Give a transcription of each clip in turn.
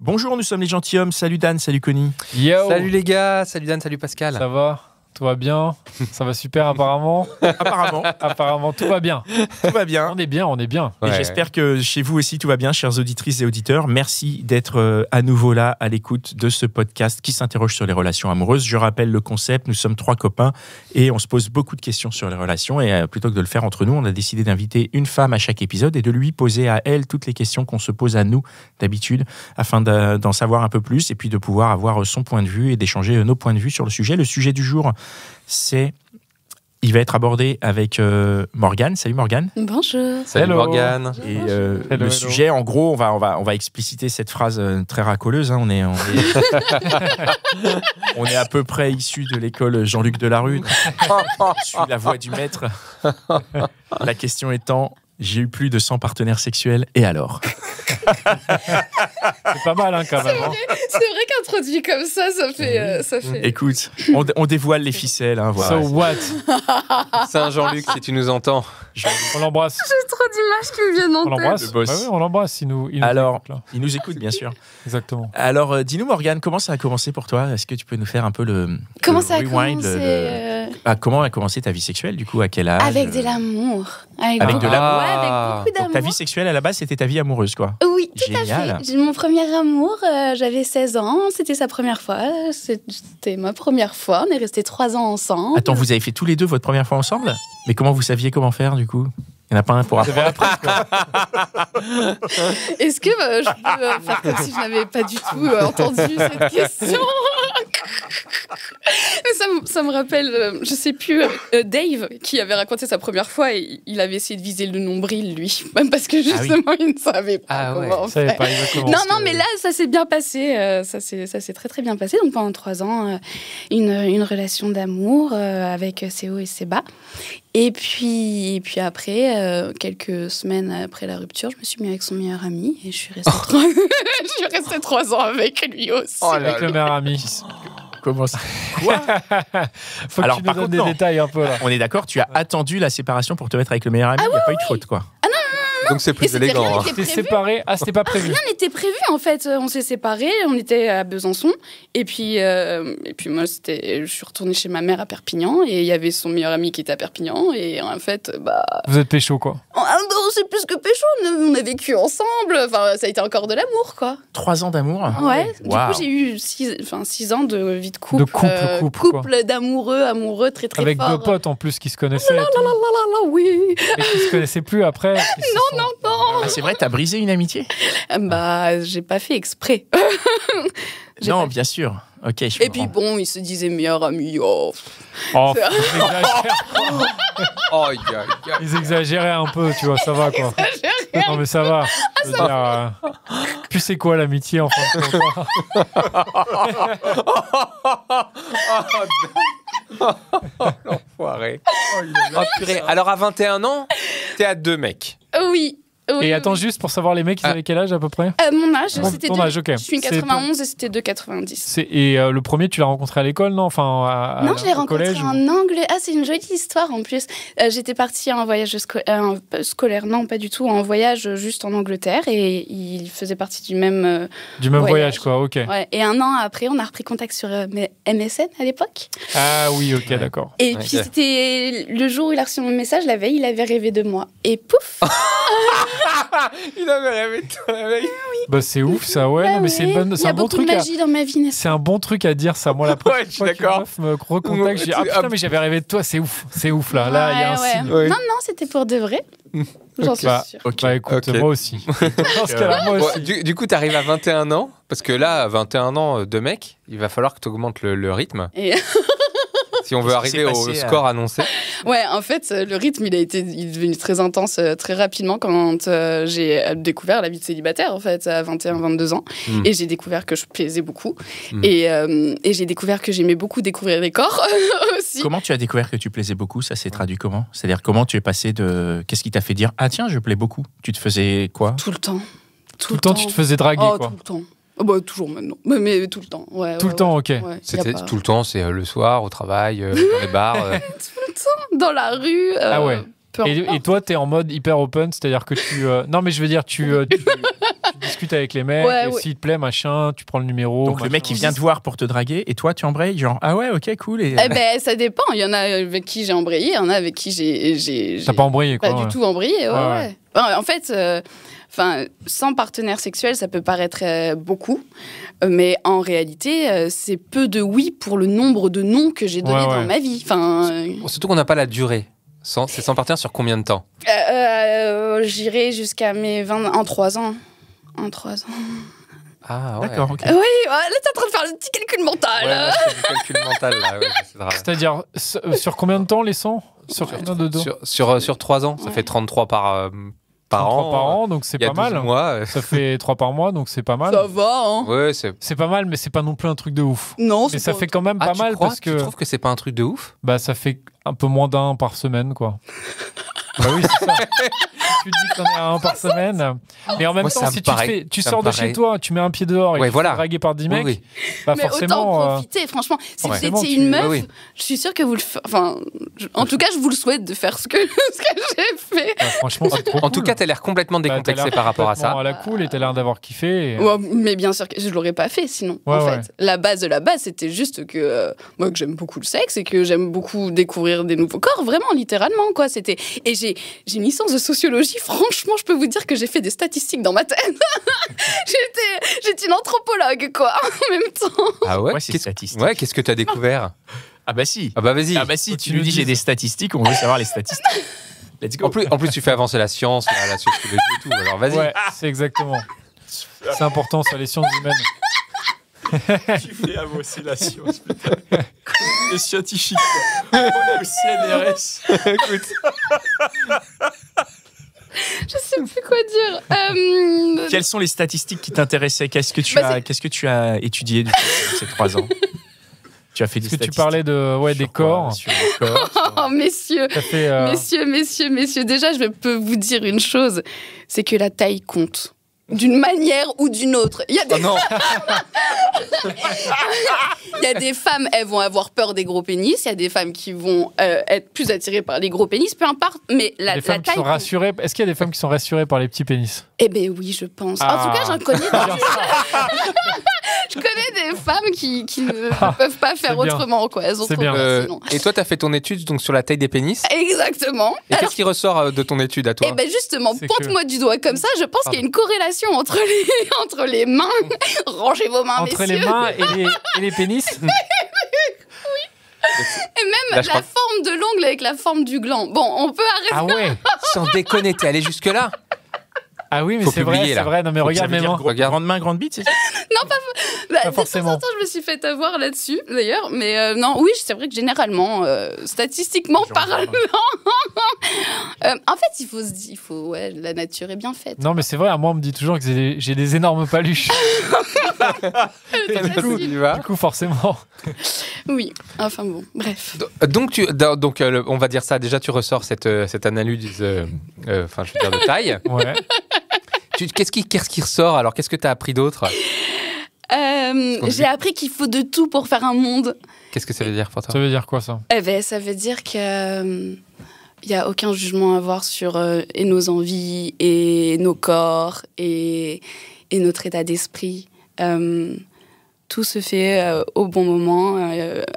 Bonjour, nous sommes les gentilshommes. Salut Dan, salut Connie. Yo. Salut les gars, salut Dan, salut Pascal. Ça va? Tout va bien? Ça va super apparemment? Apparemment, tout va bien. Tout va bien. On est bien. Et j'espère que chez vous aussi tout va bien, chères auditrices et auditeurs. Merci d'être à nouveau là à l'écoute de ce podcast qui s'interroge sur les relations amoureuses. Je rappelle le concept, nous sommes 3 copains et on se pose beaucoup de questions sur les relations. Et plutôt que de le faire entre nous, on a décidé d'inviter une femme à chaque épisode et de lui poser à elle toutes les questions qu'on se pose à nous d'habitude afin d'en savoir un peu plus et puis de pouvoir avoir son point de vue et d'échanger nos points de vue sur le sujet. Le sujet du jour, il va être abordé avec Morgane. Salut Morgane. Bonjour. Salut Morgane. Et le sujet, en gros, on va expliciter cette phrase très racoleuse. Hein. On est à peu près issus de l'école Jean-Luc Delarue. Je suis la voix du maître. La question étant, j'ai eu plus de 100 partenaires sexuels, et alors? C'est pas mal quand même. C'est vrai qu'introduit comme ça fait. Écoute, on dévoile les ficelles. Hein, voilà. So what? C'est un Jean-Luc, si tu nous entends. On l'embrasse. J'ai trop d'images qui me viennent en On l'embrasse. tête. Le boss. Bah oui, on l'embrasse. Il nous Alors, écoute, là. il nous écoute, bien sûr. Exactement. Alors, dis-nous Morgane, comment ça a commencé pour toi? Est-ce que tu peux nous faire un peu Comment le ça a rewind, commencé comment a commencé ta vie sexuelle, du coup, à quel âge? Avec de l'amour. Avec de l'amour. Ouais, avec beaucoup d'amour. Donc, ta vie sexuelle, à la base, c'était ta vie amoureuse, quoi. Oui, tout Génial. à fait. Mon premier amour, j'avais 16 ans, c'était sa première fois. C'était ma première fois, on est restés 3 ans ensemble. Attends, vous avez fait tous les deux votre première fois ensemble? Mais comment vous saviez comment faire, du coup? Il n'y en a pas un pour apprendre. Est-ce que je peux faire comme si je n'avais pas du tout entendu cette question? Mais ça me rappelle, je sais plus, Dave qui avait raconté sa première fois et il avait essayé de viser le nombril, lui. Même parce que justement, il ne savait pas comment faire. Non, mais là, ça s'est bien passé. Ça s'est très, très bien passé. Donc pendant 3 ans, une relation d'amour avec ses hauts et ses bas. Et puis après, quelques semaines après la rupture, je me suis mis avec son meilleur ami et je suis restée 3 ans avec lui aussi. Oh, avec le meilleur ami. Comment ça? Quoi? Faut que tu nous donnes des détails un peu là. On est d'accord, tu as attendu la séparation pour te mettre avec le meilleur ami. Il n'y a pas eu de faute, quoi. Donc c'est plus élégant. T'es séparé? Ah, c'était pas prévu. Rien n'était prévu en fait. On s'est séparés, on était à Besançon. Et puis moi, je suis retournée chez ma mère à Perpignan et il y avait son meilleur ami qui était à Perpignan. Et en fait, Vous êtes pécho quoi? C'est plus que pécho. On a vécu ensemble. Enfin, ça a été encore de l'amour, quoi. 3 ans d'amour? Ouais. Wow. Du coup, j'ai eu 6 ans de vie de couple. De couple, d'amoureux, très très avec fort. 2 potes en plus qui se connaissaient. Oui. Et qui se connaissaient plus après. Non. Ah, c'est vrai, t'as brisé une amitié? J'ai pas fait exprès. Non, bien sûr. Ok, je comprends. Et puis bon, ils se disaient meilleur ami. Oh. Oh, Ils exagèrent. ils exagéraient un peu, tu vois, ça va quoi. Non mais ça va. Je veux dire, puis c'est quoi l'amitié en fin de compte? L'enfoiré. Oh, purée. Alors à 21 ans, t'es à 2 mecs. Oui. Et attends, juste pour savoir les mecs, ils avaient quel âge à peu près? Mon âge, c'était ton âge, ok. Je suis une 91 et c'était 2,90. Et le premier, tu l'as rencontré à l'école, non? Enfin, non, je l'ai rencontré collège, en anglais. Ah, c'est une jolie histoire en plus. J'étais partie en voyage scolaire, non, pas du tout, en voyage juste en Angleterre et il faisait partie du même voyage, quoi, ok. Ouais. Et 1 an après, on a repris contact sur MSN à l'époque. Ah oui, ok, d'accord. Et puis c'était le jour où il a reçu mon message, la veille, il avait rêvé de moi. Et pouf. Il avait rêvé de toi la veille. Bah c'est ouf ça, ouais. Non, mais c'est un bon truc. Il y a beaucoup de magie dans ma vie. C'est un bon truc à dire ça. Moi la première fois qu'une meuf me recontacte, je dis ah putain mais j'avais rêvé de toi, c'est ouf là. Là il y a un signe. Ouais. Non, c'était pour de vrai. J'en suis sûre. Bah écoute, moi aussi. Dans ce cas-là, moi aussi. Du coup, t'arrives à 21 ans, parce que là, à 21 ans de mec, il va falloir que tu augmentes le rythme. Et... si on veut arriver au score annoncé. Ouais, en fait, le rythme, il est devenu très intense très rapidement quand j'ai découvert la vie de célibataire, en fait, à 21-22 ans. Et j'ai découvert que je plaisais beaucoup. Et j'ai découvert que j'aimais beaucoup découvrir les corps aussi. Comment tu as découvert que tu plaisais beaucoup? Ça s'est traduit comment? C'est-à-dire, comment tu es passé de... Qu'est-ce qui t'a fait dire « Ah tiens, je plais beaucoup ». Tu te faisais quoi? Tout le temps. Tout le temps, tu te faisais draguer, quoi. Tout le temps. Bah, toujours maintenant, mais tout le temps. Ouais, tout le temps, ok. Ouais, c'était tout le temps, c'est le soir, au travail, dans les bars. Tout le temps, dans la rue. Ah ouais. Et toi, t'es en mode hyper open, c'est-à-dire que tu... Non, mais je veux dire, tu discutes avec les mecs, et s'il te plaît, machin, tu prends le numéro. Donc le mec, il vient te voir pour te draguer, et toi, tu embrayes, genre, ah ouais, ok, cool. Et... ça dépend. Il y en a avec qui j'ai embrayé, il y en a avec qui j'ai T'as pas embrayé, quoi. Pas du tout embrayé, ouais. En fait, sans partenaire sexuel, ça peut paraître beaucoup, mais en réalité, c'est peu de oui pour le nombre de non que j'ai donné dans ma vie. Surtout qu'on n'a pas la durée. C'est sans partenaire sur combien de temps? J'irai jusqu'à mes 20 en 3 ans. En 3 ans. Ah ouais. D'accord, ok. Oui, là t'es en train de faire le petit calcul mental. Ouais, je fais du calcul mental là. Ouais, c'est-à-dire, sur combien de temps les 100? Sur 3 ans, ça fait 33 par an, donc c'est pas mal. Mois. Ça fait 3 par mois, donc c'est pas mal. Ça va, hein. Ouais, c'est pas mal, mais c'est pas non plus un truc de ouf. Non, mais ça fait quand même pas mal parce que. Tu trouves que c'est pas un truc de ouf? Bah, ça fait un peu moins d'un par semaine, quoi. Bah oui, c'est ça. Tu te dis que t'en es à un par semaine. Mais en même temps, si tu sors de chez toi, tu mets un pied dehors et tu te fais draguer par 10 mecs, bah mais forcément. Autant profiter, franchement. Si vous étiez une meuf, je suis sûre que vous le faites. Enfin, en tout cas, je vous le souhaite de faire ce que j'ai fait. Bah, franchement, c'est trop cool. En tout cas, t'as l'air complètement décomplexée par rapport à ça. À la cool et t'as l'air d'avoir kiffé. Ouais, mais bien sûr que je l'aurais pas fait sinon. En fait, la base de la base, c'était juste que moi, que j'aime beaucoup le sexe et que j'aime beaucoup découvrir des nouveaux corps, vraiment, littéralement, quoi. C'était. Et j'ai une licence de sociologie. Franchement, je peux vous dire que j'ai fait des statistiques dans ma tête. J'étais une anthropologue, quoi, en même temps. Ah ouais, c'est statistique. Ouais, qu'est-ce que tu as découvert? Ah bah si. Ah bah vas-y. Ah bah si, tu nous dis j'ai des statistiques, on veut savoir les statistiques. Let's go. En plus, tu fais avancer la science, la sociologie et tout. Alors vas-y. Ouais, c'est exactement. C'est important, ça, les sciences humaines. Tu fais avancer la science, putain. Les scientifiques. On est au CNRS. Écoute. Je sais plus quoi dire. Quelles sont les statistiques qui t'intéressaient? Qu'est-ce que tu as étudié depuis ces 3 ans? Tu as fait des statistiques. Tu parlais des corps. Sur les corps. Oh, messieurs, messieurs. Déjà, je peux vous dire une chose, c'est que la taille compte. D'une manière ou d'une autre. Il y a des... non. Il y a des femmes, elles vont avoir peur des gros pénis. Il y a des femmes qui vont être plus attirées par les gros pénis. Peu importe, mais la taille... Qui sont rassurées. Est-ce qu'il y a des femmes qui sont rassurées par les petits pénis? Eh bien oui, je pense. En tout cas, j'en connais... Je connais des femmes qui ne peuvent pas faire autrement, quoi. Elles ont trop peur, sinon. Et toi, tu as fait ton étude donc, sur la taille des pénis? Exactement. Et qu'est-ce qui ressort de ton étude à toi? Eh bien justement, pointe-moi du doigt comme ça, je pense qu'il y a une corrélation entre les mains. Rangez vos mains, messieurs. Entre les mains et les pénis. Oui. Et même la forme de l'ongle avec la forme du gland. Bon, on peut arrêter. Ah ouais, sans déconner, t'es allé jusque-là? Ah oui, mais c'est vrai. Non, mais regarde mes mains. Grande main, grande bite, c'est ça? Non, pas forcément. De temps en temps, je me suis fait avoir là-dessus, d'ailleurs. Mais non, oui, c'est vrai que généralement, statistiquement parlant, en fait, la nature est bien faite. Non, mais c'est vrai, moi, on me dit toujours que j'ai des énormes paluches. Du coup, forcément. Oui, enfin bon, bref. Donc, on va dire ça, déjà, tu ressors cette analyse, je veux dire, de taille. Ouais. Qu'est-ce qui ressort alors? Qu'est-ce que tu as appris d'autre? J'ai appris qu'il faut de tout pour faire un monde. Qu'est-ce que ça veut dire pour toi? Ça veut dire quoi, ça? Ça veut dire que il n'y a aucun jugement à avoir sur et nos envies et nos corps et notre état d'esprit. Tout se fait au bon moment,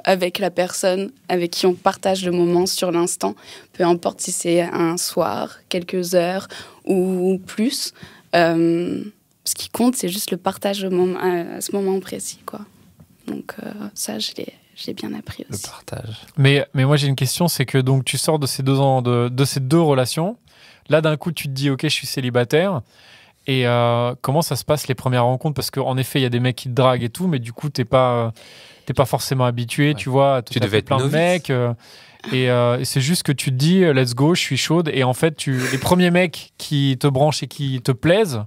avec la personne avec qui on partage le moment sur l'instant. Peu importe si c'est un soir, quelques heures ou plus. Ce qui compte, c'est juste le partage à ce moment précis, quoi. Donc ça, je l'ai bien appris aussi. Le partage. Mais moi, j'ai une question, c'est que donc, tu sors de ces 2 ans, de ces 2 relations. Là, d'un coup, tu te dis, OK, je suis célibataire. Et comment ça se passe, les premières rencontres? Parce qu'en effet, il y a des mecs qui te draguent et tout, mais du coup, t'es pas forcément habitué, tu vois. Tu devais être plein de mecs. Et c'est juste que tu te dis, let's go, je suis chaude. Et en fait, les premiers mecs qui te branchent et qui te plaisent,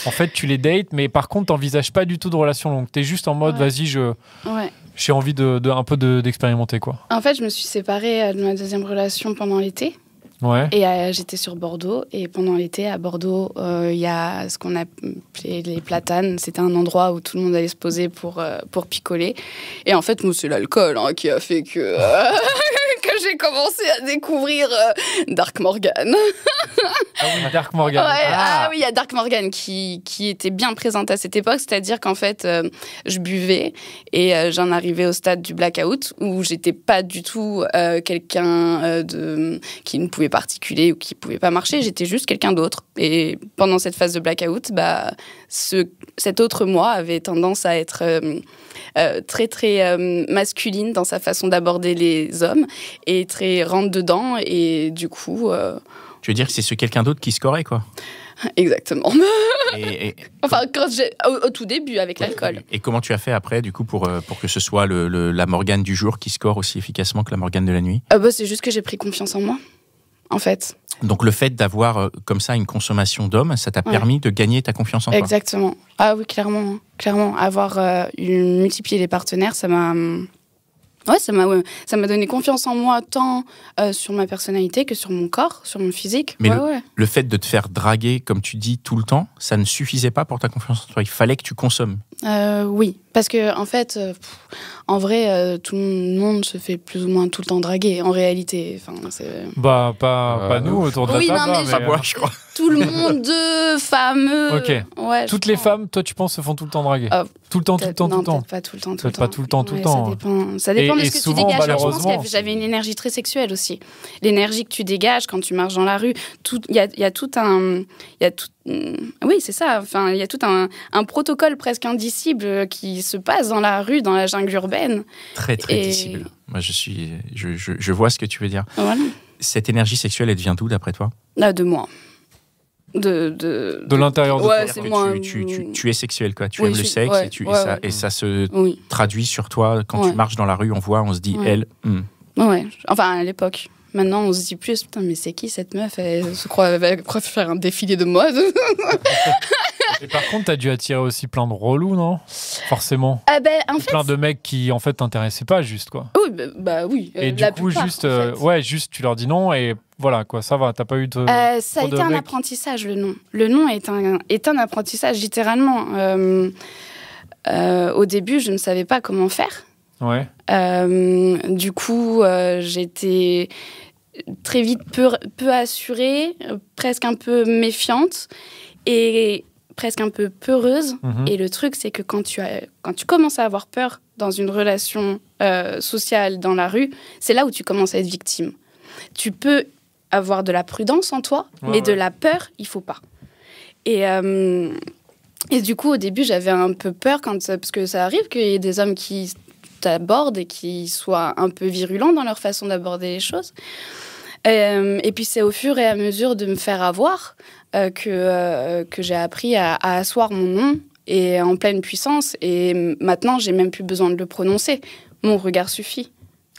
en fait, tu les dates, mais par contre, t'envisages pas du tout de relation longue. T'es juste en mode, vas-y, j'ai envie un peu d'expérimenter, quoi. En fait, je me suis séparée de ma 2e relation pendant l'été. Ouais. Et j'étais sur Bordeaux. Et pendant l'été, à Bordeaux, il y a ce qu'on appelait les platanes. C'était un endroit où tout le monde allait se poser pour picoler. Et en fait, moi, c'est l'alcool qui a fait que... que j'ai commencé à découvrir Dark Morgan. Ah oui, Dark Morgan. Ouais, ah oui, il y a Dark Morgan qui était bien présente à cette époque, c'est-à-dire qu'en fait, je buvais et j'en arrivais au stade du blackout où j'étais pas du tout quelqu'un qui ne pouvait pas articuler ou qui pouvait pas marcher, j'étais juste quelqu'un d'autre. Et pendant cette phase de blackout, cet autre moi avait tendance à être très très masculine dans sa façon d'aborder les hommes et très rentre dedans et du coup tu veux dire que c'est ce quelqu'un d'autre qui scorait, quoi? Exactement. Enfin, au tout début, avec l'alcool. Et comment tu as fait après, du coup, pour que ce soit la Morgane du jour qui score aussi efficacement que la Morgane de la nuit? C'est juste que j'ai pris confiance en moi, en fait. Donc le fait d'avoir comme ça une consommation d'hommes, ça t'a permis de gagner ta confiance en toi? Exactement. Ah oui, clairement. Clairement. Avoir multiplié les partenaires, ça m'a donné confiance en moi, tant sur ma personnalité que sur mon corps, sur mon physique. Mais le fait de te faire draguer, comme tu dis, tout le temps, ça ne suffisait pas pour ta confiance en toi. Il fallait que tu consommes. Oui, parce que en fait, en vrai, tout le monde se fait plus ou moins tout le temps draguer, en réalité. Enfin, pas nous autour de la table. Non, mais moi, je crois. Tout le monde, fameux. Ok. Ouais, toutes les femmes, toi, tu penses, se font tout le temps draguer? Tout le temps. Pas tout le temps. Pas tout le temps. Ça dépend de ce que souvent, tu dégages. Je malheureusement, pense que j'avais une énergie très sexuelle aussi. L'énergie que tu dégages quand tu marches dans la rue, il y a tout un... Oui, c'est ça. Enfin, il y a tout un protocole presque indicible qui se passe dans la rue, dans la jungle urbaine. Très, très indicible. Moi, je vois ce que tu veux dire. Voilà. Cette énergie sexuelle, elle vient d'où, d'après toi? De moi. De l'intérieur de toi. C'est moi. Tu es sexuel, quoi. Tu aimes le sexe et ça se traduit sur toi. Quand tu marches dans la rue, on voit, on se dit, elle... Ouais, enfin, à l'époque. Maintenant, on se dit plus, putain, mais c'est qui cette meuf? Elle se croit faire un défilé de mode. Et par contre, t'as dû attirer aussi plein de relous, non? Forcément. En fait, plein de mecs qui, en fait, t'intéressaient pas, juste, quoi. Oui, oui. Et du coup, juste, tu leur dis non et voilà, quoi, ça va, t'as pas eu de... ça a été un apprentissage, le nom. Le nom est un apprentissage, littéralement. Au début, je ne savais pas comment faire. Ouais. Du coup, j'étais très vite peu assurée, presque un peu méfiante et presque un peu peureuse. Et le truc, c'est que quand tu commences à avoir peur dans une relation sociale dans la rue, c'est là où tu commences à être victime. Tu peux avoir de la prudence en toi, mais de la peur, il faut pas. Et du coup, au début, j'avais un peu peur parce que ça arrive qu'il y ait des hommes qui t'abordent et qui soient un peu virulents dans leur façon d'aborder les choses. Et puis c'est au fur et à mesure de me faire avoir que j'ai appris à asseoir mon nom et en pleine puissance. Et maintenant, j'ai même plus besoin de le prononcer. Mon regard suffit.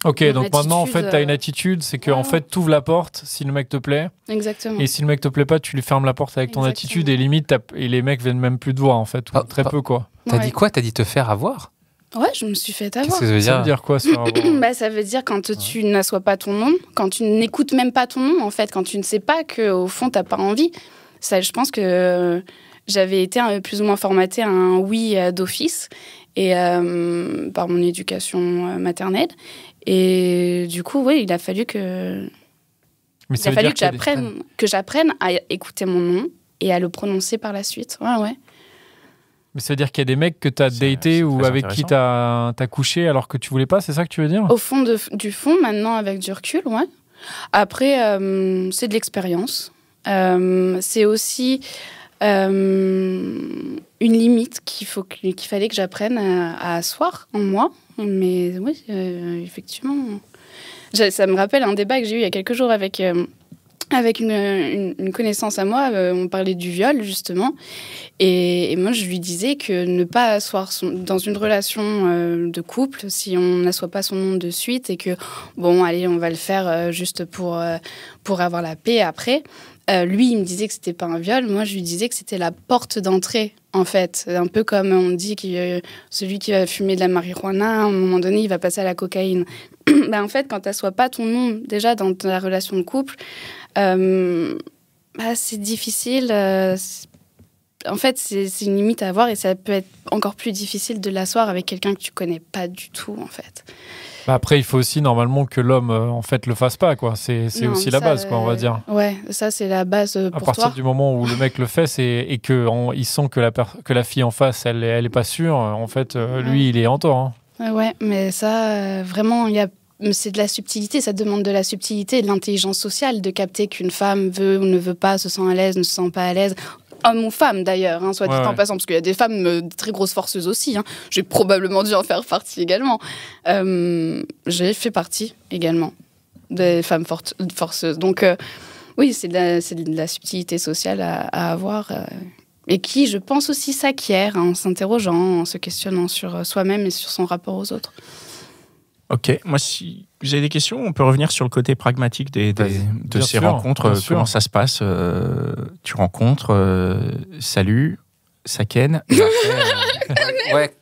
Ok, donc maintenant, en fait, tu as une attitude, c'est que en fait, tu ouvres la porte si le mec te plaît. Exactement. Et si le mec te plaît pas, tu lui fermes la porte avec ton attitude et limite, et les mecs viennent même plus te voir, en fait, ou très peu, quoi. T'as dit quoi? T'as dit te faire avoir? Ouais, je me suis fait avoir. Qu'est-ce que ça veut dire quoi, se faire avoir? Ça veut dire quand tu n'assois pas ton nom, quand tu n'écoutes même pas ton nom, en fait, quand tu ne sais pas qu'au fond, tu n'as pas envie. Ça, je pense que j'avais été plus ou moins formatée à un oui d'office et par mon éducation maternelle. Et du coup, oui, il a fallu que j'apprenne à écouter mon nom et à le prononcer par la suite. Ouais. Mais ça veut dire qu'il y a des mecs que tu as daté ou avec qui tu as couché alors que tu voulais pas, c'est ça que tu veux dire? Au fond du fond, maintenant, avec du recul, ouais. Après, c'est de l'expérience. C'est aussi une limite qu'il fallait que j'apprenne à asseoir en moi. Mais oui, effectivement. Ça me rappelle un débat que j'ai eu il y a quelques jours avec une connaissance à moi. On parlait du viol, justement. Et moi, je lui disais que ne pas asseoir dans une relation de couple, si on n'assoit pas son nom de suite et que, bon, allez, on va le faire juste pour avoir la paix après. Lui, il me disait que c'était pas un viol. Moi, je lui disais que c'était la porte d'entrée, en fait. Un peu comme on dit que celui qui va fumer de la marijuana, à un moment donné, il va passer à la cocaïne. En fait, quand tu n'assois pas ton nom déjà dans ta relation de couple, c'est difficile. en fait, c'est une limite à avoir et ça peut être encore plus difficile de l'asseoir avec quelqu'un que tu connais pas du tout, en fait. Après, il faut aussi normalement que l'homme en fait le fasse pas, quoi. C'est aussi la base, quoi, on va dire. Ouais, ça c'est la base pour toi. À partir du moment où le mec le fait et que il sent que la fille en face, elle est pas sûre. En fait, lui, il est en tort. Hein. Ouais, mais ça, vraiment, c'est de la subtilité. Ça demande de la subtilité et de l'intelligence sociale de capter qu'une femme veut ou ne veut pas, se sent à l'aise, ne se sent pas à l'aise. Homme ou femme d'ailleurs, hein, soit dit en passant, parce qu'il y a des femmes très grosses forceuses aussi. Hein. J'ai probablement dû en faire partie également. J'ai fait partie également des femmes forceuses. Donc oui, c'est de la subtilité sociale à avoir et qui, je pense aussi, s'acquiert en s'interrogeant, en se questionnant sur soi-même et sur son rapport aux autres. Ok, moi si vous avez des questions, on peut revenir sur le côté pragmatique de ces rencontres. Comment ça se passe tu rencontres, salut, ça ken. Ouais,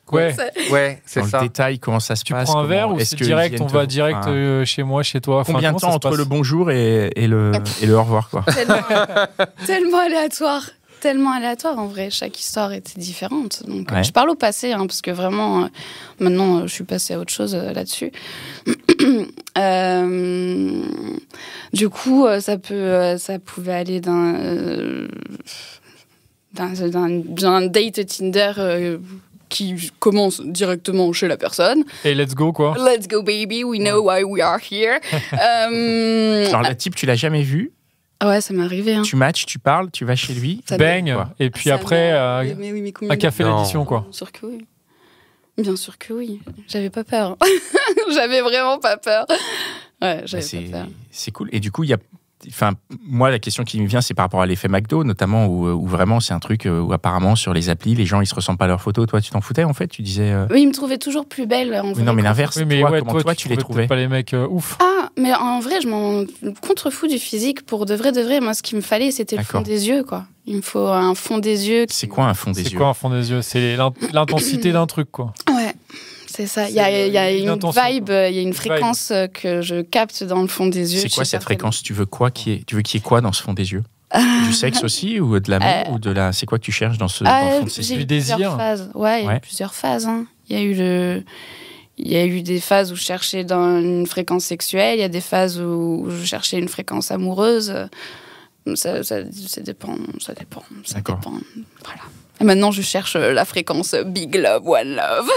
c'est dans ça. Le détail, comment ça se passe. Tu prends un verre ou c'est direct, on va direct chez moi, chez toi. Combien de temps entre le bonjour et le au revoir, quoi. Tellement aléatoire. Tellement aléatoire en vrai, chaque histoire était différente. Donc, je parle au passé, hein, parce que vraiment, maintenant, je suis passée à autre chose là-dessus. Du coup, ça pouvait aller d'un date Tinder qui commence directement chez la personne. Et let's go, quoi. Let's go, baby, we know why we are here. Alors, le type, tu l'as jamais vu? Ouais, ça m'est arrivé. Hein. Tu matches, tu parles, tu vas chez lui, baigne, et puis ça après, un café d'édition, quoi. Bien sûr que oui. Bien sûr que oui. J'avais pas peur. J'avais vraiment pas peur. Ouais, j'avais pas peur. C'est cool. Et du coup, il y a... Enfin, moi, la question qui me vient, c'est par rapport à l'effet McDo, notamment, où vraiment, c'est un truc où apparemment, sur les applis, les gens, ils se ressemblent pas à leurs photos. Toi, tu t'en foutais, en fait? Tu disais... Oui, ils me trouvaient toujours plus belle, en vrai. Non, mais l'inverse, toi, tu les trouvais pas les mecs ouf. Ah, mais en vrai, je m'en contrefous du physique. Pour de vrai, moi, ce qu'il me fallait, c'était le fond des yeux, quoi. Il me faut un fond des yeux. C'est quoi un fond des yeux? C'est quoi un fond des yeux? C'est l'intensité d'un truc, quoi. Ouais. C'est ça, il y a une vibe, il y a une fréquence que je capte dans le fond des yeux. C'est quoi cette fréquence? Tu veux qu'il y ait quoi dans ce fond des yeux? Du sexe aussi ou de l'amour ou de la... C'est quoi que tu cherches dans ce dans le fond de ces yeux? Du désir. Ouais, il y a eu plusieurs phases. Hein. Il y a eu des phases où je cherchais dans une fréquence sexuelle, il y a des phases où je cherchais une fréquence amoureuse. Ça dépend. Voilà. Et maintenant, je cherche la fréquence Big Love, One Love.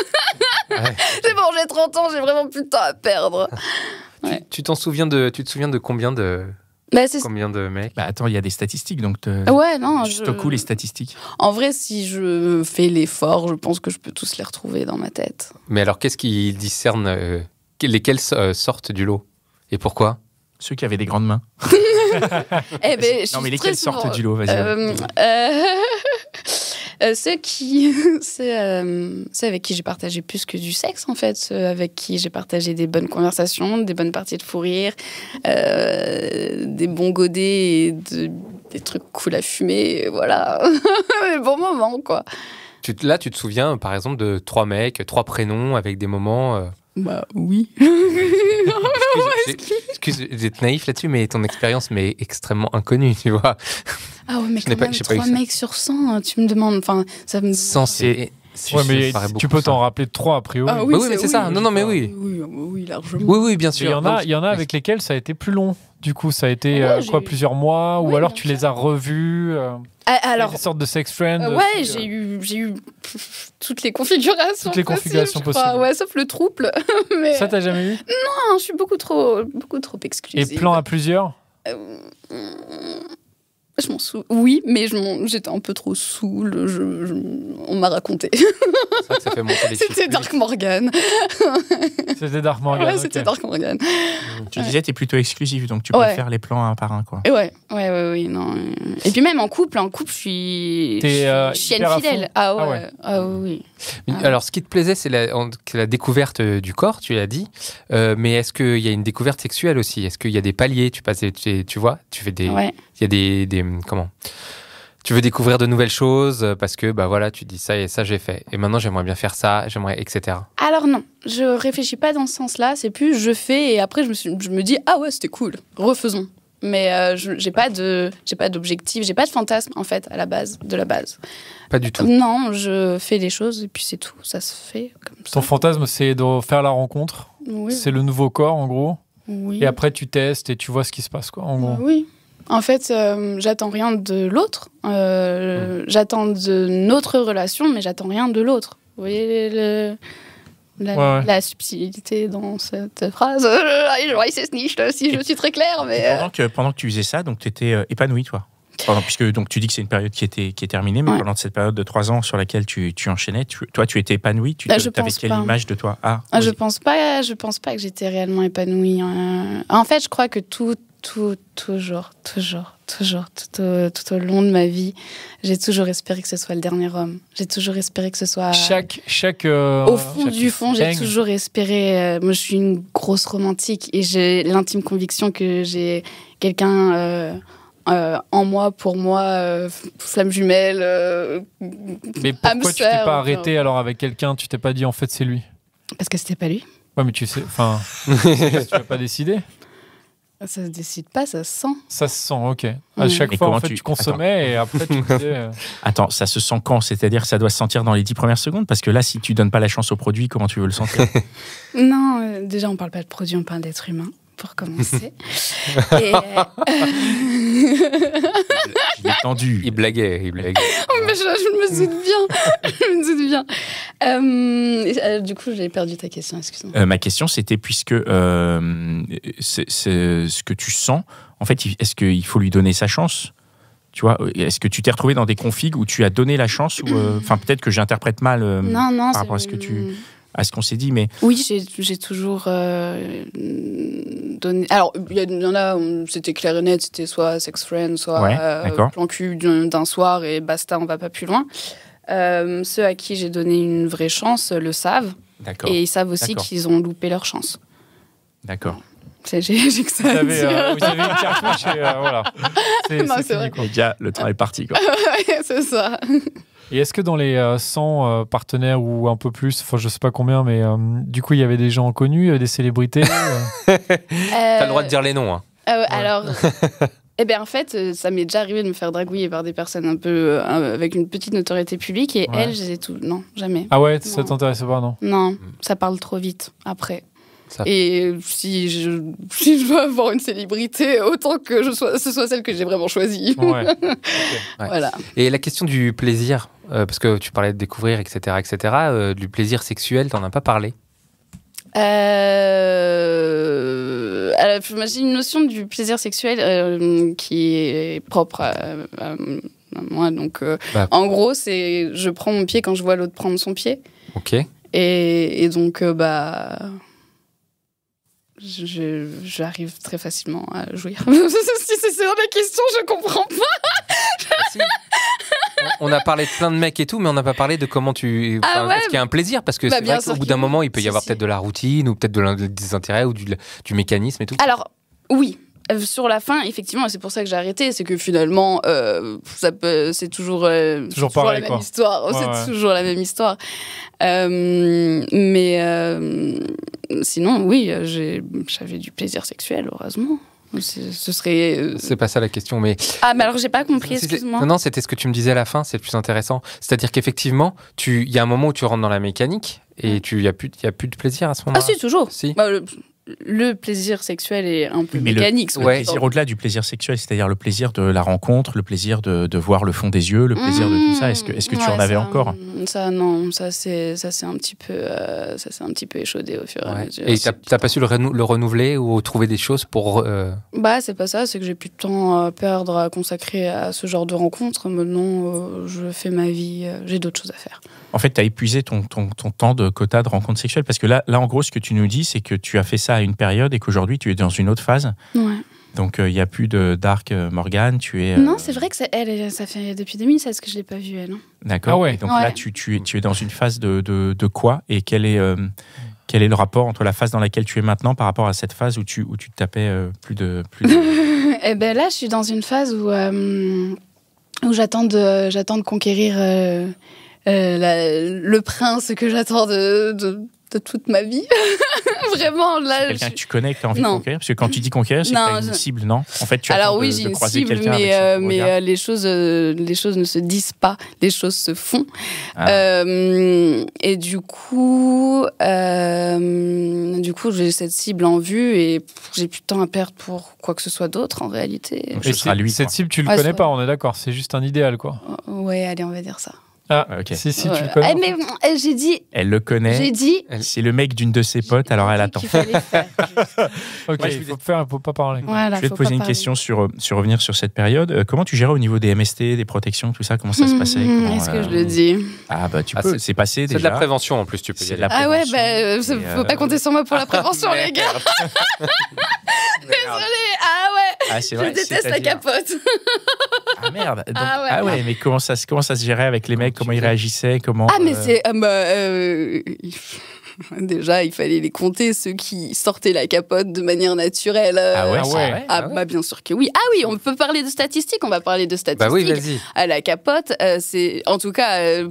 C'est bon, j'ai 30 ans, j'ai vraiment plus de temps à perdre. Ouais. Tu te souviens de combien de... combien de mecs? Attends, il y a des statistiques, donc je stocke les statistiques. En vrai, si je fais l'effort, je pense que je peux tous les retrouver dans ma tête. Mais alors, qu'est-ce qui discerne lesquels sortent du lot? Et pourquoi? Ceux qui avaient des grandes mains. Non, mais lesquels sortent du lot? Vas-y. Ceux avec qui j'ai partagé plus que du sexe, en fait. Ceux avec qui j'ai partagé des bonnes conversations, des bonnes parties de fou rire, des bons godets et des trucs cool à fumer. Voilà. Des bons moments, quoi. Là, tu te souviens, par exemple, de 3 mecs, 3 prénoms avec des moments... Bah oui. Excuse d'être naïf là-dessus, mais ton expérience m'est extrêmement inconnue, tu vois. Ah ouais, mais quand même, 3 mecs sur 100, tu me demandes... Enfin, ça me... 100, c'est... Ouais, mais tu peux t'en rappeler de 3 a priori. Ah, oui, mais c'est ça. Non, mais oui. Oui, largement. Oui, bien sûr. Il y en a avec lesquels ça a été plus long. Du coup, ça a été plusieurs mois, ou alors tu les as revus. Alors, des sortes de sex friends. Ouais, j'ai eu toutes les configurations. Toutes les configurations possibles. Ouais, sauf le trouble. Mais... Ça, t'as jamais eu? Non, je suis beaucoup trop exclusive. Et plan à plusieurs? Je m'en souviens. Oui, mais j'étais un peu trop saoule. On m'a raconté. C'est vrai que ça fait monter les C'était Dark Morgan. C'était Dark Morgan. Ouais, c'était Dark Morgan. Tu disais, t'es plutôt exclusif, donc tu peux faire les plans un par un, quoi. Ouais, non. Et puis même en couple, je suis chienne fidèle. Ah oui. Alors, ce qui te plaisait, c'est la découverte du corps, tu l'as dit. Mais est-ce qu'il y a une découverte sexuelle aussi? Est-ce qu'il y a des paliers? Tu vois, tu fais des... Ouais. Il y a des comment? Tu veux découvrir de nouvelles choses parce que voilà, tu dis ça et ça j'ai fait. Et maintenant j'aimerais bien faire ça, etc. Alors non, je réfléchis pas dans ce sens-là. C'est plus je fais et après je me dis ah ouais c'était cool, refaisons. Mais j'ai pas d'objectif, j'ai pas de fantasme en fait à la base. Pas du tout. Non, je fais les choses et puis c'est tout, ça se fait comme ça. Ton fantasme, c'est de faire la rencontre. Oui. C'est le nouveau corps en gros. Oui. Et après tu testes et tu vois ce qui se passe quoi. En gros. Oui. En fait, j'attends rien de l'autre. J'attends de notre relation, mais j'attends rien de l'autre. Vous voyez la subtilité dans cette phrase. Je vois, c'est snitch si je suis très claire. Mais pendant que tu faisais ça, donc tu étais épanouie, toi. Puisque donc, tu dis que c'est une période qui est terminée, mais pendant cette période de 3 ans sur laquelle tu enchaînais, toi, tu étais épanouie. Tu avais quelle image de toi? Je pense pas que j'étais réellement épanouie. En fait, je crois que toujours, tout au long de ma vie, j'ai toujours espéré que ce soit le dernier homme. J'ai toujours espéré que ce soit... au fond du fond, j'ai toujours espéré... moi, je suis une grosse romantique et j'ai l'intime conviction que j'ai quelqu'un en moi, pour moi, flamme jumelle, mais pourquoi tu t'es pas arrêtée alors avec quelqu'un? Tu t'es pas dit, en fait, c'est lui? Parce que c'était pas lui. Ouais, mais tu sais... Enfin, tu n'as pas décidé? Ça se décide pas, ça se sent. Ça se sent, ok. À chaque fois, en fait, tu consommais et après tu disais... Attends, ça se sent quand? C'est-à-dire que ça doit se sentir dans les 10 premières secondes? Parce que là, si tu donnes pas la chance au produit, comment tu veux le sentir? Non, déjà, on parle pas de produit, on parle d'être humain, pour commencer. Et il est tendu. Il blaguait. Oh, mais je me doute bien. Du coup, j'ai perdu ta question, excuse-moi. Ma question, c'était puisque c'est ce que tu sens, en fait, est-ce qu'il faut lui donner sa chance? Tu vois, est-ce que tu t'es retrouvé dans des configs où tu as donné la chance ou enfin peut-être que j'interprète mal non, par rapport à ce qu'on s'est dit, mais... Oui, j'ai toujours donné... Alors, il y en a, c'était clair et net, c'était soit sex friend, soit plan cul d'un soir et basta, on va pas plus loin. Ceux à qui j'ai donné une vraie chance le savent. D'accord. Et ils savent aussi qu'ils ont loupé leur chance. D'accord. J'ai que ça à dire. Vous avez une cartouche et voilà. C'est vrai. Déjà, le temps est parti, quoi. C'est ça. Et est-ce que dans les 100 partenaires ou un peu plus, enfin je sais pas combien, mais du coup il y avait des gens connus, des célébrités T'as le droit de dire les noms. Hein. Alors, en fait, ça m'est déjà arrivé de me faire dragouiller par des personnes un peu avec une petite notoriété publique et elles, je les ai tout. Non, jamais. Ah ouais, ça t'intéresse pas, non? Non, ça parle trop vite après. Et si je veux avoir une célébrité, autant que ce soit celle que j'ai vraiment choisie. Ouais. Okay. Voilà. Et la question du plaisir, parce que tu parlais de découvrir, etc., du plaisir sexuel, t'en as pas parlé? J'ai une notion du plaisir sexuel qui est propre à moi. Donc, en gros, c'est je prends mon pied quand je vois l'autre prendre son pied. Ok. Et donc, j'arrive très facilement à jouir. Si c'est la question, je comprends pas. On a parlé de plein de mecs et tout, mais on n'a pas parlé de comment est-ce qu'il y a un plaisir? Parce que c'est vrai qu'au bout d'un moment, il peut y avoir peut-être de la routine ou peut-être des intérêts ou du mécanisme et tout. Alors, oui. Sur la fin, effectivement, c'est pour ça que j'ai arrêté, c'est que finalement, c'est toujours pareil, la même histoire. C'est toujours la même histoire. Mais sinon, oui, j'avais du plaisir sexuel, heureusement. Ce serait... C'est pas ça la question, mais... Ah, mais alors j'ai pas compris, excuse-moi. Non, c'était ce que tu me disais à la fin, c'est le plus intéressant. C'est-à-dire qu'effectivement, il y a un moment où tu rentres dans la mécanique et il y a plus de plaisir à ce moment-là. Ah si, toujours. Si. Le plaisir sexuel est un peu mécanique. Le plaisir au-delà du plaisir sexuel, c'est-à-dire le plaisir de la rencontre, le plaisir de voir le fond des yeux, le plaisir de tout ça. Est-ce que tu en avais encore? Ça, non. Ça c'est un petit peu échaudé au fur et à mesure. Et t'as pas su le renouveler ou trouver des choses pour... c'est pas ça. C'est que j'ai plus de temps à perdre, à consacrer à ce genre de rencontres. Maintenant, je fais ma vie. J'ai d'autres choses à faire. En fait, tu as épuisé ton temps de quota de rencontres sexuelles parce que là, en gros, ce que tu nous dis, c'est que tu as fait ça à une période et qu'aujourd'hui, tu es dans une autre phase. Ouais. Donc, il n'y a plus de Dark Morgan. Tu es. Non, c'est vrai que ça fait depuis 2016 que je l'ai pas vue, elle. D'accord. Ah ouais. Et donc là, tu es dans une phase de quoi? Et quel est le rapport entre la phase dans laquelle tu es maintenant par rapport à cette phase où tu tapais plus de... Là, je suis dans une phase où j'attends de conquérir le prince que j'attends de toute ma vie. Vraiment, là. C'est quelqu'un que tu connais, que tu as envie de conquérir? Parce que quand tu dis conquérir, c'est que tu as une cible, non? En fait, tu alors oui, j'ai une cible, mais les choses ne se disent pas, les choses se font. Et du coup, j'ai cette cible en vue et j'ai plus de temps à perdre pour quoi que ce soit d'autre, en réalité. Donc, cette cible, tu le connais pas, on est d'accord, c'est juste un idéal, quoi. Ouais, allez, on va dire ça. Ah, ok. Si, tu le connais. Mais j'ai dit. Elle le connaît. J'ai dit. C'est le mec d'une de ses potes, alors elle attend. Ok, il faut pas parler. Voilà, je vais te poser une question sur revenir sur cette période. Comment tu gérais au niveau des MST, des protections, tout ça? Comment ça se passait? Est-ce que je le dis? Ah bah tu peux. C'est passé déjà. C'est de la prévention en plus, tu peux. C'est de la prévention. Ah ouais, faut pas compter sur moi pour la prévention, les gars. Désolée. Ah ouais. Ah, c'est vrai, je déteste la capote. Ah merde. Donc, mais comment ça se gérait avec les mecs? Comment ils réagissaient? Mais c'est déjà il fallait les compter, ceux qui sortaient la capote de manière naturelle. Bien sûr que oui. On peut parler de statistiques. On va parler de statistiques. Bah oui, vas-y. À la capote, c'est en tout cas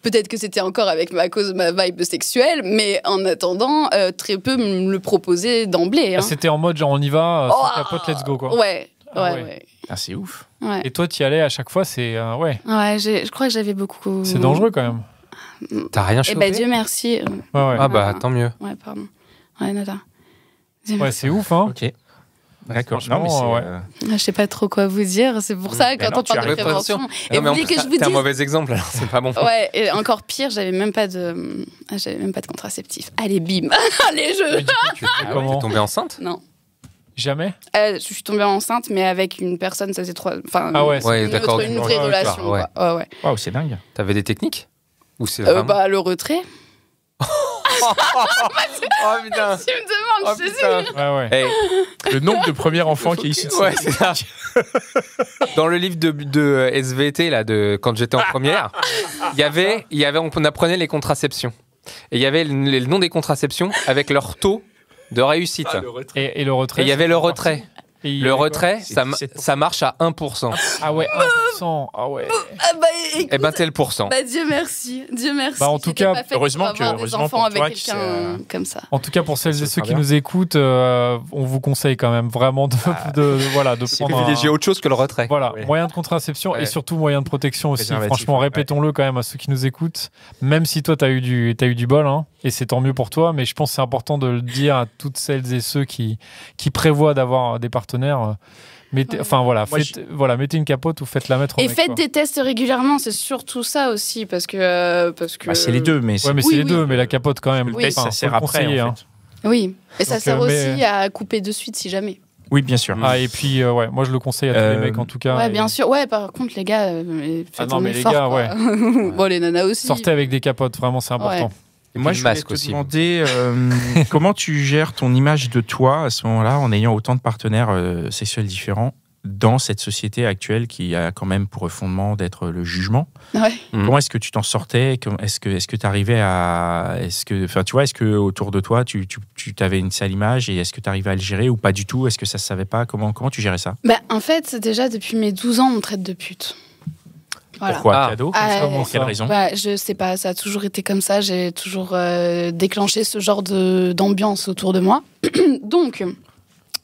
peut-être que c'était encore avec ma vibe sexuelle, mais en attendant, très peu me le proposaient d'emblée. Hein. C'était en mode genre on y va, sans capote, let's go quoi. Ouais. Ah, c'est ouf. Ouais. Et toi, tu y allais à chaque fois, c'est Ouais, je crois que j'avais beaucoup. C'est dangereux quand même. T'as rien chopé? Dieu merci. Ah bah tant mieux. Ouais, pardon. Ouais, nada. Ouais, c'est ouf, hein. Ok. D'accord. Non, mais je sais pas trop quoi vous dire. C'est pour ça quand on parle de prévention. Et vous voulez que je vous dise? T'es un mauvais exemple, alors c'est pas bon. Ouais. Et encore pire, j'avais même pas de contraceptif. Allez, bim. Allez, T'es tombée enceinte? Non. Jamais? Je suis tombée enceinte, mais avec une personne, ça c'est trop. Enfin, une vraie relation. Ouais. Waouh, c'est dingue. T'avais des techniques? Ou c'est vraiment... le retrait. Putain. Tu me demandes, je sais. Hey. Le nombre de premiers enfants qui est issu de ça. Ouais, c'est ça. Dans le livre de SVT, là, quand j'étais en première, on apprenait les contraceptions. Et il y avait le nom des contraceptions avec leur taux de réussite. Et le retrait. Et il y avait le retrait. Le retrait, ça marche à 1%. Ah ouais, 1%. Ah ouais. Eh ben, t'es le pourcent. Dieu merci. En tout cas, heureusement des enfants avec quelqu'un comme ça. En tout cas, pour celles et ceux qui nous écoutent, on vous conseille quand même vraiment de prendre privilégier autre chose que le retrait. Voilà, moyen de contraception et surtout moyen de protection aussi. Franchement, répétons-le quand même à ceux qui nous écoutent. Même si toi, t'as eu du bol, hein, et c'est tant mieux pour toi, mais je pense que c'est important de le dire à toutes celles et ceux qui prévoient d'avoir des partenaires. Mettez une capote ou faites-la mettre. Et faites des tests régulièrement, c'est surtout ça aussi, parce que. c'est les deux, mais. C'est les deux, mais la capote quand même. Le test, ça sert après. En fait. Oui, et ça sert aussi à couper de suite si jamais. Oui, bien sûr. Et puis, moi je le conseille à tous les mecs en tout cas. Ouais, bien sûr. Ouais, par contre, les gars, faites un effort. Les gars, ouais. Bon, les nanas aussi. Sortez avec des capotes, vraiment, c'est important. Ouais. Et moi, je voulais te demander comment tu gères ton image de toi à ce moment-là, en ayant autant de partenaires sexuels différents dans cette société actuelle qui a quand même pour fondement d'être le jugement. Ouais. Comment est-ce que tu t'en sortais? Est-ce que tu arrivais à... Est-ce que autour de toi, tu avais une sale image et est-ce que tu arrivais à le gérer ou pas du tout? Est-ce que ça se savait pas? Comment tu gérais ça? En fait, déjà, depuis mes 12 ans, on me traite de pute. Voilà. Pourquoi cadeau? Pour quelle raison? Je sais pas, ça a toujours été comme ça. J'ai toujours déclenché ce genre d'ambiance autour de moi. Donc,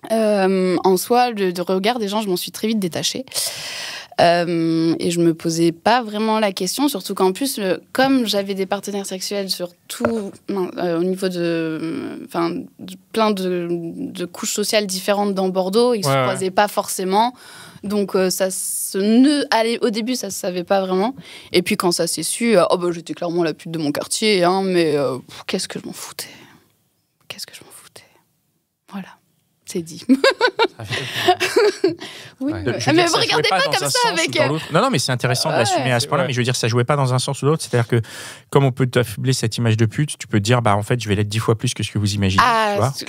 en soi, de regard des gens, je m'en suis très vite détachée. Et je me posais pas vraiment la question, surtout qu'en plus, comme j'avais des partenaires sexuels sur tout, au niveau de plein de couches sociales différentes dans Bordeaux, ils se croisaient pas forcément. Donc, au début, ça se savait pas vraiment. Et puis, quand ça s'est su, j'étais clairement la pute de mon quartier, hein, mais qu'est-ce que je m'en foutais. Voilà. C'est dit. Oui, mais vous regardez pas comme ça avec. Non, mais c'est intéressant de l'assumer à ce point-là. Mais je veux dire, ça jouait pas dans un sens ou l'autre. C'est-à-dire que, comme on peut t'affubler cette image de pute, tu peux te dire, en fait, je vais l'être 10 fois plus que ce que vous imaginez.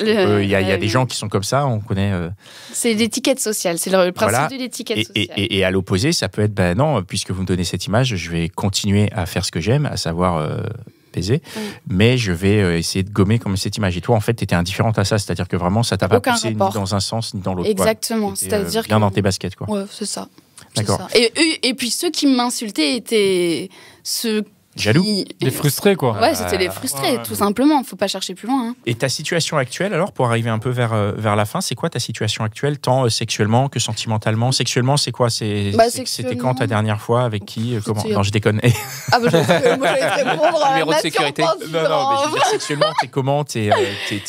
Il y a des gens qui sont comme ça, on connaît. C'est l'étiquette sociale, c'est le principe de l'étiquette sociale. Et à l'opposé, ça peut être, non, puisque vous me donnez cette image, je vais continuer à faire ce que j'aime, à savoir. Mais je vais essayer de gommer comme cette image. Et toi, en fait, tu étais indifférente à ça, c'est-à-dire que vraiment, ça t'a pas poussé ni dans un sens ni dans l'autre. Exactement, c'est-à-dire bien dans tes baskets, quoi. Ouais, c'est ça. D'accord. Et puis ceux qui m'insultaient étaient ceux Jaloux. Les frustrés, quoi. Ouais, c'était les frustrés, tout simplement. Faut pas chercher plus loin. Hein. Et ta situation actuelle, alors, pour arriver un peu vers la fin, c'est quoi ta situation actuelle, tant sexuellement que sentimentalement? Sexuellement, c'est quoi? C'était quand ta dernière fois? Avec qui? Comment? Non, je déconne. Ah bah j'allais te répondre. Numéro de sécurité. Non, mais je veux dire, sexuellement, t'es comment? T'es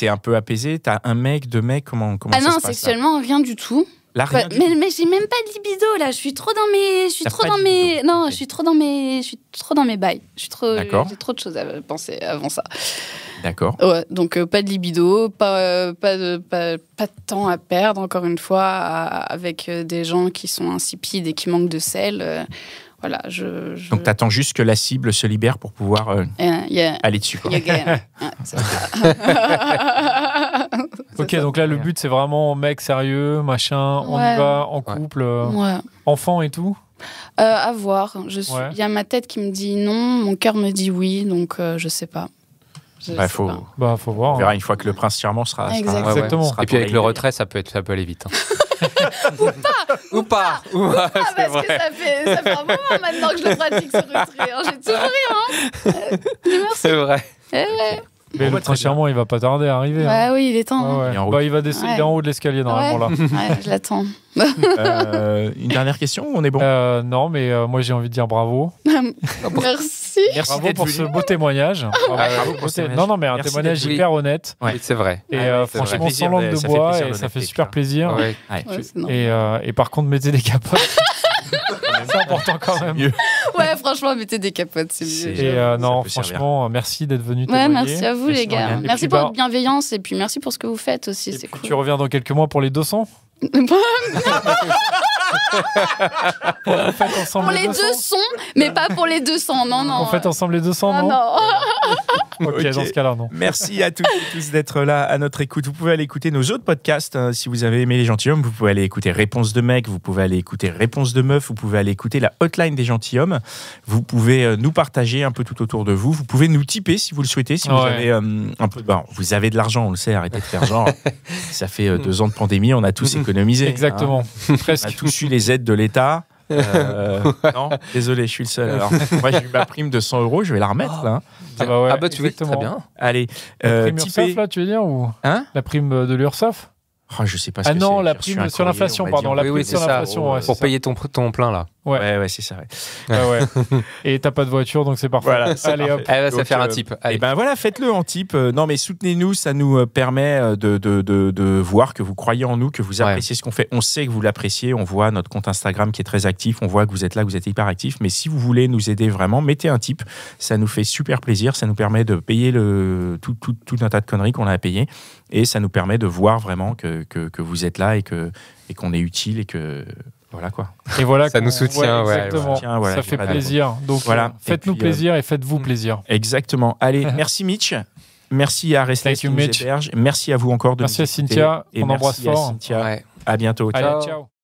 un peu apaisé? T'as un mec, deux mecs? Comment ça se passe? Ah non, sexuellement, rien du tout. Là, mais j'ai même pas de libido là, je suis trop dans mes je suis trop dans mes bails. J'ai trop de choses à penser avant ça. D'accord. Ouais, donc pas de libido, pas de temps à perdre encore une fois avec des gens qui sont insipides et qui manquent de sel. Voilà, donc t'attends juste que la cible se libère pour pouvoir aller dessus. Quoi. Ok, donc là le but c'est vraiment mec sérieux, machin, on y va en couple, enfant et tout. À voir. Il y a ma tête qui me dit non, mon cœur me dit oui, donc je sais pas. Faut voir. On verra une fois que le prince charmant sera. Exactement. Et puis avec le retrait, ça peut aller vite. Ou pas, parce que ça fait un moment maintenant que je le pratique ce retrait. Hein. J'ai toujours rien. C'est vrai. Mais le prince charmant, il va pas tarder à arriver. Ouais, oui, il est temps. Ouais. Il va descendre, il est en haut de l'escalier normalement là. Ouais, je l'attends. Une dernière question ou on est bon? Non, mais moi j'ai envie de dire bravo. Merci. Bravo pour ce beau témoignage. Non, mais un témoignage hyper honnête. Oui, c'est vrai. Et franchement, sans langue de bois, et ça fait super plaisir. Et par contre, mettez des capotes. C'est important quand même. Ouais, franchement, mettez des capotes, c'est mieux. Et non, franchement, merci d'être venu témoigner. Merci à vous, les gars. Merci pour votre bienveillance et puis merci pour ce que vous faites aussi. C'est cool. Tu reviens dans quelques mois pour les 200 Pour les 200, mais pas pour les 200, non. On fait ensemble les 200, non. Ok, dans ce cas-là, non. Merci à toutes et tous d'être là à notre écoute. Vous pouvez aller écouter nos autres podcasts. Si vous avez aimé les gentilshommes, vous pouvez aller écouter Réponse de mec, vous pouvez aller écouter Réponse de meuf, vous pouvez aller écouter la hotline des gentilshommes. Vous pouvez nous partager un peu tout autour de vous. Vous pouvez nous tiper si vous le souhaitez. Si vous avez un peu, vous avez de l'argent, on le sait. Arrêtez de faire genre. Ça fait 2 ans de pandémie, on a tous économisé. Exactement. On a tous eu les aides de l'État. Non, désolé, je suis le seul. Alors, moi, j'ai eu ma prime de 100 €, je vais la remettre là. Tu veux, très bien. Allez, la prime URSAF, là, tu veux dire ou la prime de l'URSAF? Je sais pas ce que c'est. Non, la prime sur l'inflation, pardon. La prime sur l'inflation. Pour payer ton plein, là. Ouais, c'est ça. Ouais. Et t'as pas de voiture, donc c'est parfait. Voilà, allez, hop. Elle va faire un type. Et ben voilà, faites-le en type. Non, mais soutenez-nous, ça nous permet de voir que vous croyez en nous, que vous appréciez ce qu'on fait. On sait que vous l'appréciez. On voit notre compte Instagram qui est très actif. On voit que vous êtes là, que vous êtes hyper actif. Mais si vous voulez nous aider vraiment, mettez un type. Ça nous fait super plaisir. Ça nous permet de payer tout un tas de conneries qu'on a à payer. Et ça nous permet de voir vraiment que vous êtes là et qu'on est utile et que... Voilà quoi. Et voilà, ça nous soutient, exactement. Ça fait plaisir. Donc faites-nous plaisir et faites-vous plaisir. Exactement. Allez, merci Mitch. Merci à Restless qui nous héberge. Merci à vous encore de nous écouter. Merci à Cynthia. On embrasse fort. Cynthia. À bientôt. Allez, ciao.